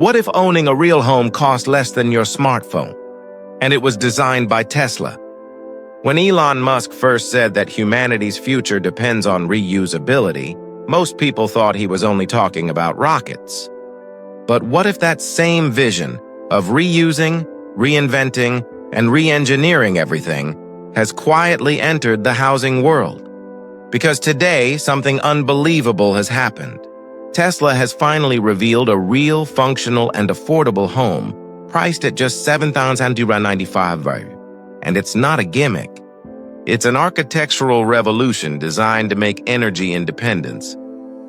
What if owning a real home cost less than your smartphone? And it was designed by Tesla. When Elon Musk first said that humanity's future depends on reusability, most people thought he was only talking about rockets. But what if that same vision of reusing, reinventing, and re-engineering everything has quietly entered the housing world? Because today, something unbelievable has happened. Tesla has finally revealed a real, functional, and affordable home, priced at just $7,295. And it's not a gimmick. It's an architectural revolution designed to make energy independence,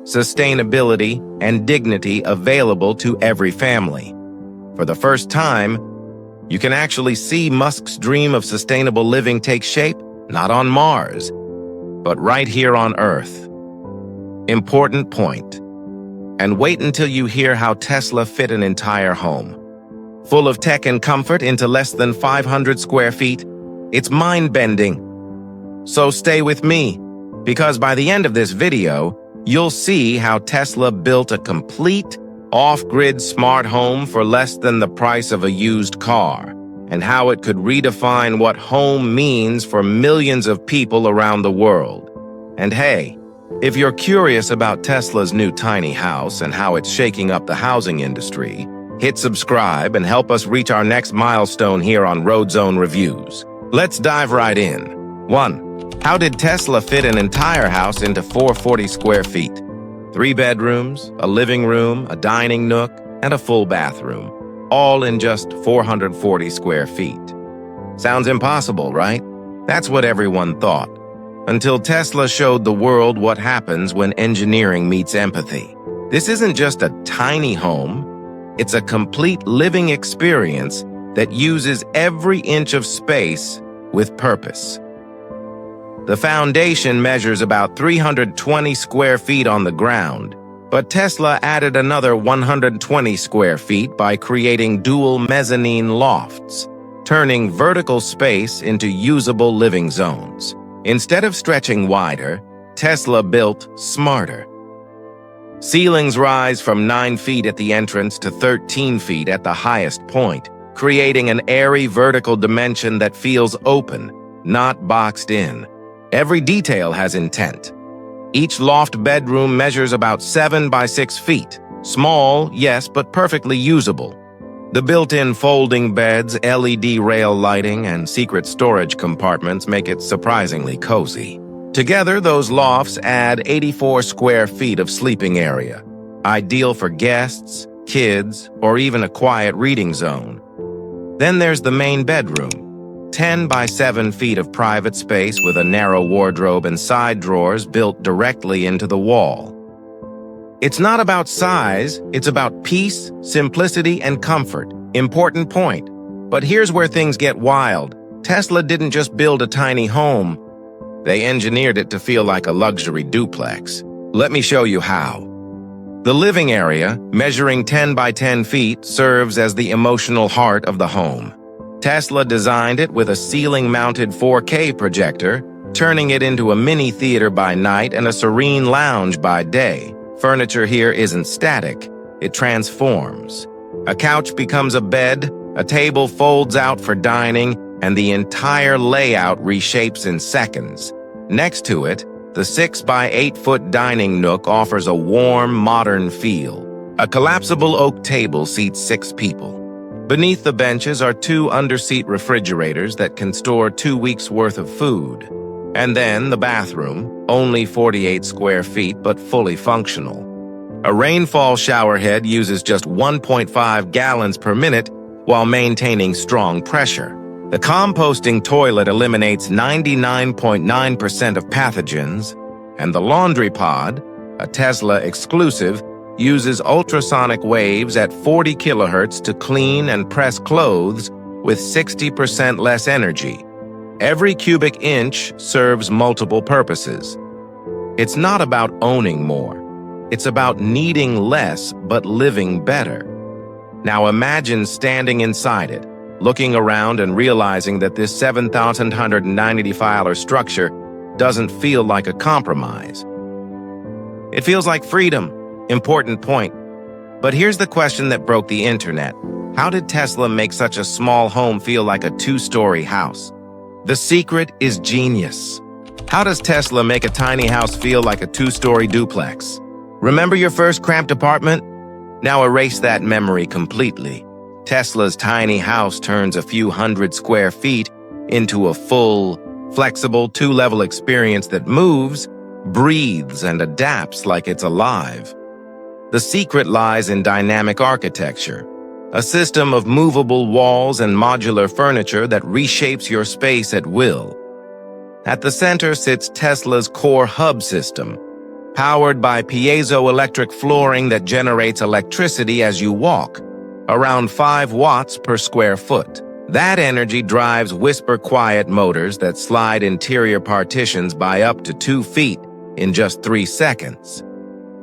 sustainability, and dignity available to every family. For the first time, you can actually see Musk's dream of sustainable living take shape, not on Mars, but right here on Earth. Important point. And wait until you hear how Tesla fit an entire home. Full of tech and comfort into less than 500 square feet, it's mind-bending. So stay with me, because by the end of this video, you'll see how Tesla built a complete, off-grid smart home for less than the price of a used car, and how it could redefine what home means for millions of people around the world. And hey, if you're curious about Tesla's new tiny house and how it's shaking up the housing industry, hit subscribe and help us reach our next milestone here on Road Zone Reviews. Let's dive right in. 1. How did Tesla fit an entire house into 440 square feet? 3 bedrooms, a living room, a dining nook, and a full bathroom, all in just 440 square feet. Sounds impossible, right? That's what everyone thought, until Tesla showed the world what happens when engineering meets empathy. This isn't just a tiny home, it's a complete living experience that uses every inch of space with purpose. The foundation measures about 320 square feet on the ground, but Tesla added another 120 square feet by creating dual mezzanine lofts, turning vertical space into usable living zones. Instead of stretching wider, Tesla built smarter. Ceilings rise from 9 feet at the entrance to 13 feet at the highest point, creating an airy vertical dimension that feels open, not boxed in. Every detail has intent. Each loft bedroom measures about 7 by 6 feet. Small, yes, but perfectly usable. The built-in folding beds, LED rail lighting, and secret storage compartments make it surprisingly cozy. Together, those lofts add 84 square feet of sleeping area, ideal for guests, kids, or even a quiet reading zone. Then there's the main bedroom, 10 by 7 feet of private space with a narrow wardrobe and side drawers built directly into the wall. It's not about size, it's about peace, simplicity, and comfort. Important point. But here's where things get wild. Tesla didn't just build a tiny home. They engineered it to feel like a luxury duplex. Let me show you how. The living area, measuring 10 by 10 feet, serves as the emotional heart of the home. Tesla designed it with a ceiling-mounted 4K projector, turning it into a mini theater by night and a serene lounge by day. Furniture here isn't static, it transforms. A couch becomes a bed, a table folds out for dining, and the entire layout reshapes in seconds. Next to it, the 6 by 8 foot dining nook offers a warm, modern feel. A collapsible oak table seats 6 people. Beneath the benches are 2 under-seat refrigerators that can store 2 weeks' worth of food. And then the bathroom, only 48 square feet but fully functional. A rainfall shower head uses just 1.5 gallons per minute while maintaining strong pressure. The composting toilet eliminates 99.9% of pathogens, and the laundry pod, a Tesla exclusive, uses ultrasonic waves at 40 kilohertz to clean and press clothes with 60% less energy. Every cubic inch serves multiple purposes. It's not about owning more. It's about needing less but living better. Now imagine standing inside it, looking around and realizing that this $7,195 structure doesn't feel like a compromise. It feels like freedom. Important point. But here's the question that broke the internet. How did Tesla make such a small home feel like a two-story house? The secret is genius. How does Tesla make a tiny house feel like a two-story duplex? Remember your first cramped apartment? Now erase that memory completely. Tesla's tiny house turns a few hundred square feet into a full, flexible, two-level experience that moves, breathes, and adapts like it's alive. The secret lies in dynamic architecture, a system of movable walls and modular furniture that reshapes your space at will. At the center sits Tesla's core hub system, powered by piezoelectric flooring that generates electricity as you walk, around 5 watts per square foot. That energy drives whisper-quiet motors that slide interior partitions by up to 2 feet in just 3 seconds.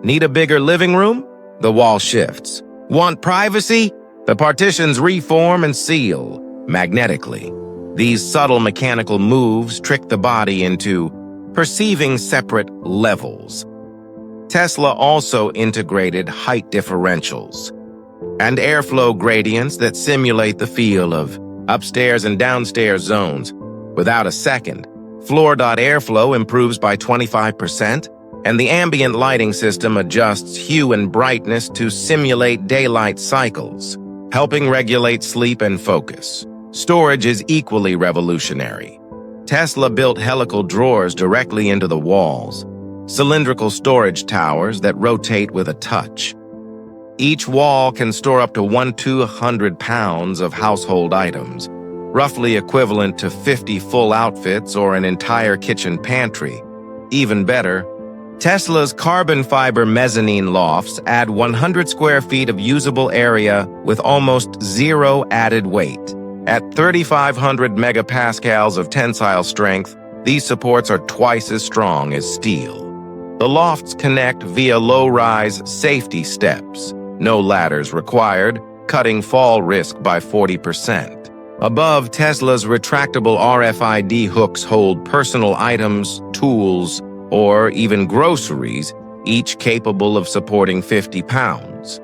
Need a bigger living room? The wall shifts. Want privacy? The partitions reform and seal magnetically. These subtle mechanical moves trick the body into perceiving separate levels. Tesla also integrated height differentials and airflow gradients that simulate the feel of upstairs and downstairs zones. Without a second, floor.airflow improves by 25%, and the ambient lighting system adjusts hue and brightness to simulate daylight cycles, helping regulate sleep and focus. Storage is equally revolutionary. Tesla built helical drawers directly into the walls, cylindrical storage towers that rotate with a touch. Each wall can store up to 100-200 pounds of household items, roughly equivalent to 50 full outfits or an entire kitchen pantry. Even better, Tesla's carbon fiber mezzanine lofts add 100 square feet of usable area with almost zero added weight. At 3,500 megapascals of tensile strength, these supports are twice as strong as steel. The lofts connect via low-rise safety steps, no ladders required, cutting fall risk by 40%. Above, Tesla's retractable RFID hooks hold personal items, tools, or even groceries, each capable of supporting 50 pounds.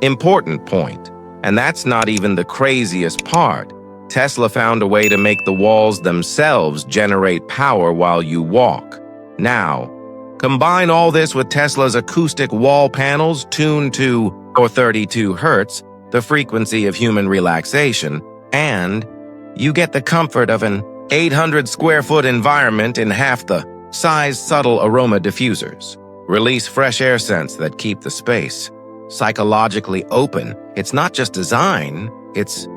Important point, and that's not even the craziest part. Tesla found a way to make the walls themselves generate power while you walk. Now, combine all this with Tesla's acoustic wall panels tuned to 32 Hz, the frequency of human relaxation, and you get the comfort of an 800 square foot environment in half the size. Subtle aroma diffusers release fresh air scents that keep the space psychologically open. It's not just design, it's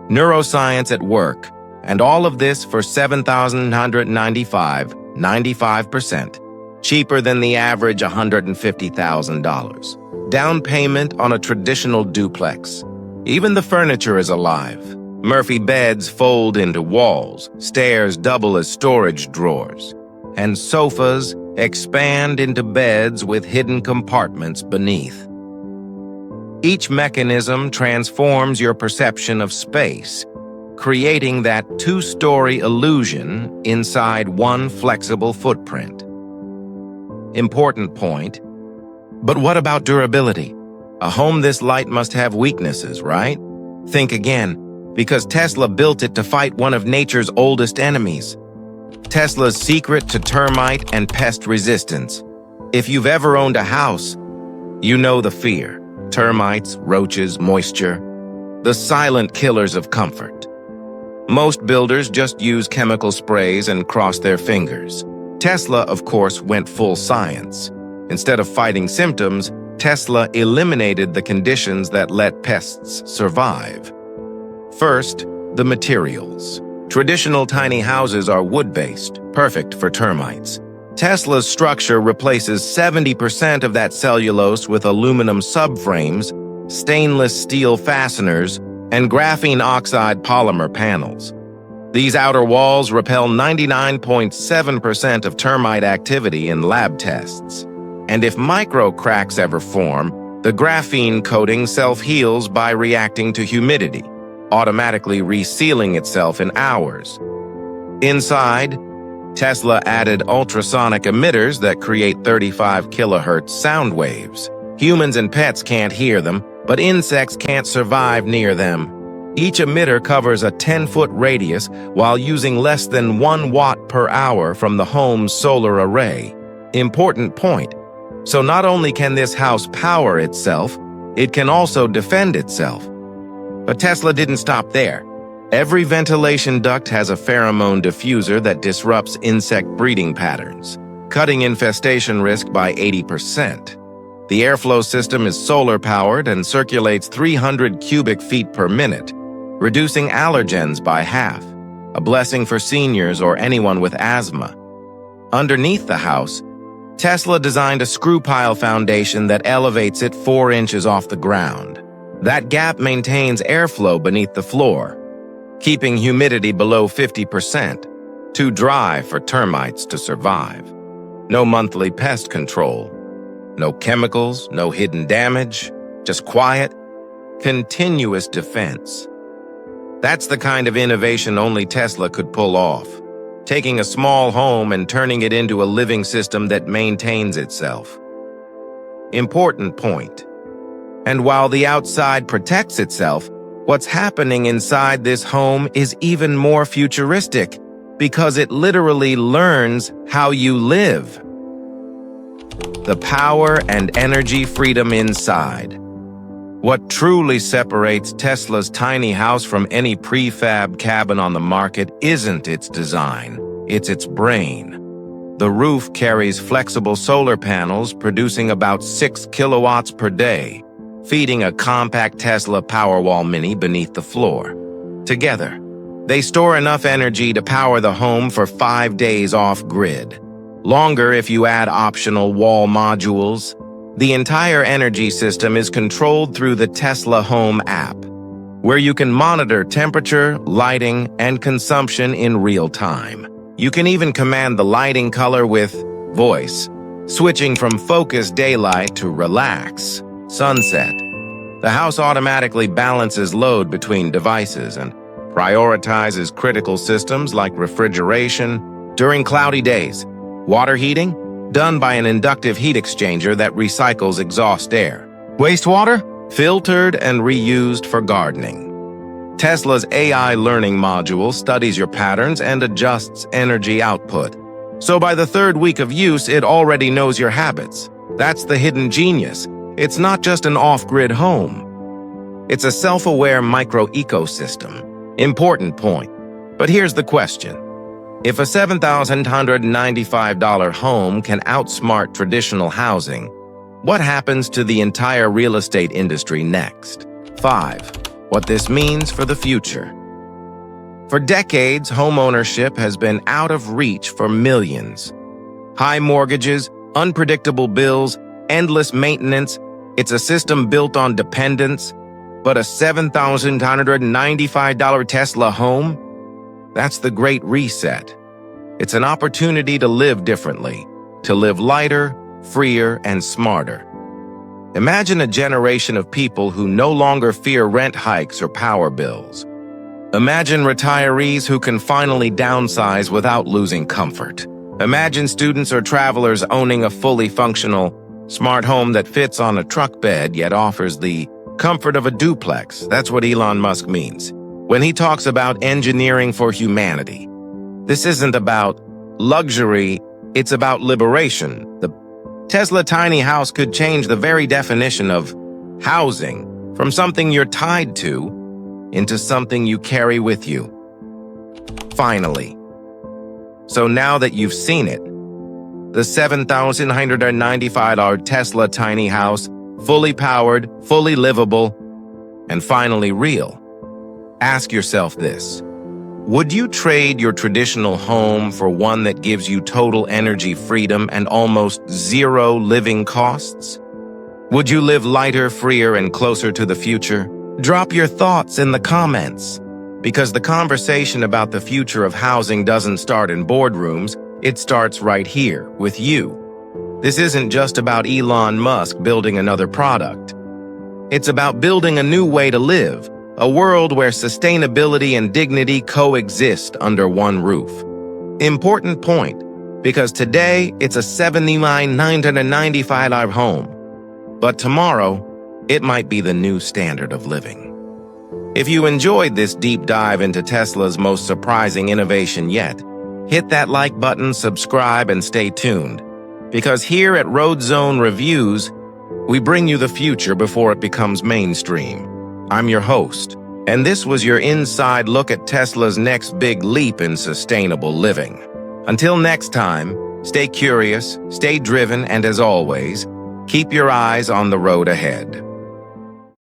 neuroscience at work. And all of this for $7,995, 95%, cheaper than the average $150,000. Down payment on a traditional duplex. Even the furniture is alive. Murphy beds fold into walls, stairs double as storage drawers, and sofas expand into beds with hidden compartments beneath. Each mechanism transforms your perception of space, creating that two-story illusion inside one flexible footprint. Important point. But what about durability? A home this light must have weaknesses, right? Think again, because Tesla built it to fight one of nature's oldest enemies. Tesla's secret to termite and pest resistance. If you've ever owned a house, you know the fear. Termites, roaches, moisture, the silent killers of comfort. Most builders just use chemical sprays and cross their fingers. Tesla, of course, went full science. Instead of fighting symptoms, Tesla eliminated the conditions that let pests survive. First, the materials. Traditional tiny houses are wood-based, perfect for termites. Tesla's structure replaces 70% of that cellulose with aluminum subframes, stainless steel fasteners, and graphene oxide polymer panels. These outer walls repel 99.7% of termite activity in lab tests. And if micro cracks ever form, the graphene coating self-heals by reacting to humidity, automatically resealing itself in hours. Inside, Tesla added ultrasonic emitters that create 35 kilohertz sound waves. Humans and pets can't hear them, but insects can't survive near them. Each emitter covers a 10-foot radius while using less than 1 watt per hour from the home's solar array. Important point. So not only can this house power itself, it can also defend itself. But Tesla didn't stop there. Every ventilation duct has a pheromone diffuser that disrupts insect breeding patterns, cutting infestation risk by 80%. The airflow system is solar-powered and circulates 300 cubic feet per minute, reducing allergens by half, a blessing for seniors or anyone with asthma. Underneath the house, Tesla designed a screw pile foundation that elevates it 4 inches off the ground. That gap maintains airflow beneath the floor, keeping humidity below 50%, too dry for termites to survive. No monthly pest control. No chemicals, no hidden damage, just quiet, continuous defense. That's the kind of innovation only Tesla could pull off, taking a small home and turning it into a living system that maintains itself. Important point. And while the outside protects itself, what's happening inside this home is even more futuristic because it literally learns how you live. The power and energy freedom inside. What truly separates Tesla's tiny house from any prefab cabin on the market isn't its design, it's its brain. The roof carries flexible solar panels producing about 6 kilowatts per day, feeding a compact Tesla Powerwall Mini beneath the floor. Together, they store enough energy to power the home for 5 days off-grid. Longer if you add optional wall modules. The entire energy system is controlled through the Tesla Home app, where you can monitor temperature, lighting, and consumption in real time. You can even command the lighting color with voice, switching from focused daylight to relax, sunset. The house automatically balances load between devices and prioritizes critical systems like refrigeration during cloudy days. Water heating, done by an inductive heat exchanger that recycles exhaust air. Wastewater, filtered and reused for gardening. Tesla's AI learning module studies your patterns and adjusts energy output. So by the 3rd week of use, it already knows your habits. That's the hidden genius. It's not just an off-grid home. It's a self-aware micro-ecosystem. Important point. But here's the question. If a $7,195 home can outsmart traditional housing, what happens to the entire real estate industry next? 5. What this means for the future. For decades, homeownership has been out of reach for millions. High mortgages, unpredictable bills, endless maintenance. It's a system built on dependence. But a $7,195 Tesla home? That's the Great Reset. It's an opportunity to live differently, to live lighter, freer, and smarter. Imagine a generation of people who no longer fear rent hikes or power bills. Imagine retirees who can finally downsize without losing comfort. Imagine students or travelers owning a fully functional, smart home that fits on a truck bed yet offers the comfort of a duplex. That's what Elon Musk means when he talks about engineering for humanity. This isn't about luxury, it's about liberation. The Tesla tiny house could change the very definition of housing from something you're tied to into something you carry with you. Finally. So now that you've seen it, the $7,195 Tesla tiny house, fully powered, fully livable, and finally real. Ask yourself this. Would you trade your traditional home for one that gives you total energy freedom and almost zero living costs? Would you live lighter, freer, and closer to the future? Drop your thoughts in the comments, because the conversation about the future of housing doesn't start in boardrooms, it starts right here with you. This isn't just about Elon Musk building another product. It's about building a new way to live, a world where sustainability and dignity coexist under one roof. Important point, because today it's a $79,995 home. But tomorrow, it might be the new standard of living. If you enjoyed this deep dive into Tesla's most surprising innovation yet, hit that like button, subscribe, and stay tuned. Because here at Road Zone Reviews, we bring you the future before it becomes mainstream. I'm your host, and this was your inside look at Tesla's next big leap in sustainable living. Until next time, stay curious, stay driven, and as always, keep your eyes on the road ahead.